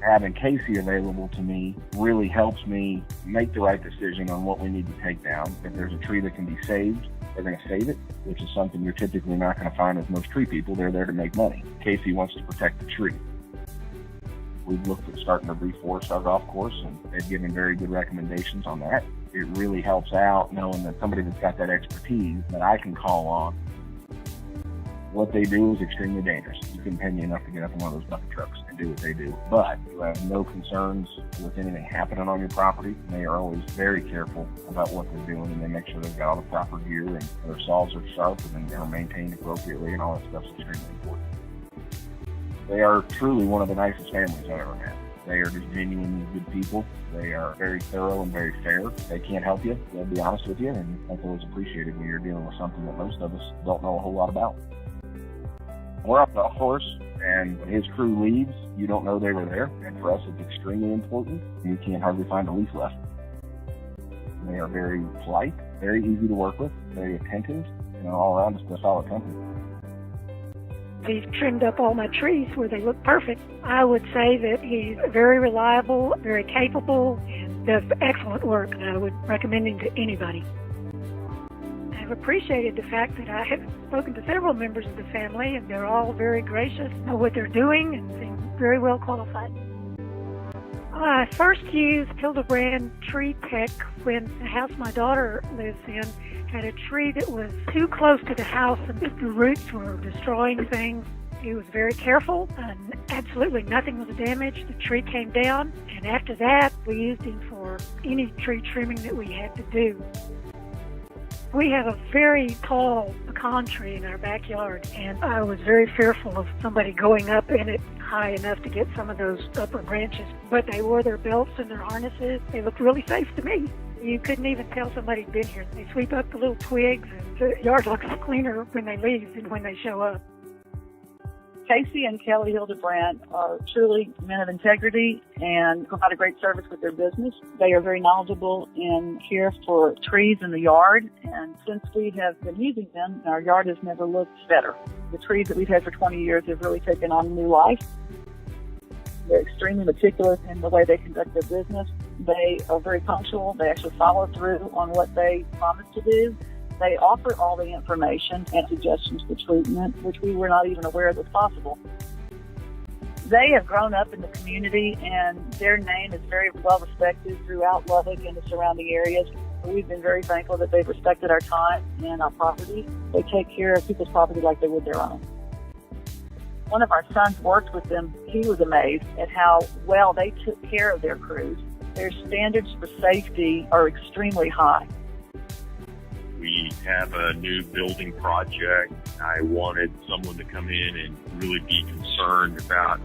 Having Casey available to me really helps me make the right decision on what we need to take down. If there's a tree that can be saved, they're going to save it, which is something you're typically not going to find with most tree people. They're there to make money. Casey wants to protect the tree. We've looked at starting to reforest our golf course, and they've given very good recommendations on that. It really helps out knowing that somebody that's got that expertise that I can call on. What they do is extremely dangerous. You can pay me enough to get up in one of those bucket trucks and do what they do. But you have no concerns with anything happening on your property. They are always very careful about what they're doing, and they make sure they've got all the proper gear and their saws are sharp and they're maintained appropriately, and all that stuff's extremely important. They are truly one of the nicest families I've ever met. They are just genuinely good people. They are very thorough and very fair. They can't help you. They'll be honest with you, and that's always appreciated when you're dealing with something that most of us don't know a whole lot about. We're off the golf course, and when his crew leaves, you don't know they were there. And for us, it's extremely important. You can't hardly find a leaf left. They are very polite, very easy to work with, very attentive, all around just a solid company. He's trimmed up all my trees where they look perfect. I would say that he's very reliable, very capable, and does excellent work. And I would recommend him to anybody. I've appreciated the fact that I have spoken to several members of the family, and they're all very gracious, know what they're doing, and seem very well qualified. I first used Hildebrand Tree Tech when the house my daughter lives in had a tree that was too close to the house, and the roots were destroying things. He was very careful, and absolutely nothing was damaged. The tree came down, and after that, we used him for any tree trimming that we had to do. We have a very tall pecan tree in our backyard, and I was very fearful of somebody going up in it high enough to get some of those upper branches. But they wore their belts and their harnesses. They looked really safe to me. You couldn't even tell somebody'd been here. They sweep up the little twigs, and the yard looks cleaner when they leave than when they show up. Casey and Kelly Hildebrand are truly men of integrity and provide a great service with their business. They are very knowledgeable in care for trees in the yard, and since we have been using them, our yard has never looked better. The trees that we've had for 20 years have really taken on new life. They're extremely meticulous in the way they conduct their business. They are very punctual. They actually follow through on what they promise to do. They offer all the information and suggestions for treatment, which we were not even aware was possible. They have grown up in the community, and their name is very well respected throughout Lubbock and the surrounding areas. We've been very thankful that they've respected our time and our property. They take care of people's property like they would their own. One of our sons worked with them. He was amazed at how well they took care of their crews. Their standards for safety are extremely high. We have a new building project. I wanted someone to come in and really be concerned about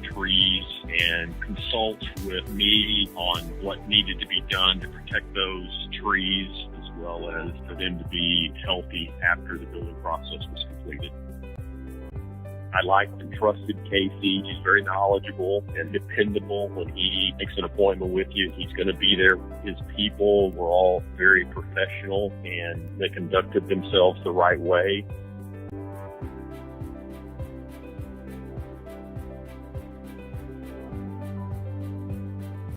trees and consult with me on what needed to be done to protect those trees, as well as for them to be healthy after the building process was completed. I liked and trusted Casey. He's very knowledgeable and dependable. When he makes an appointment with you, he's going to be there. His people were all very professional, and they conducted themselves the right way.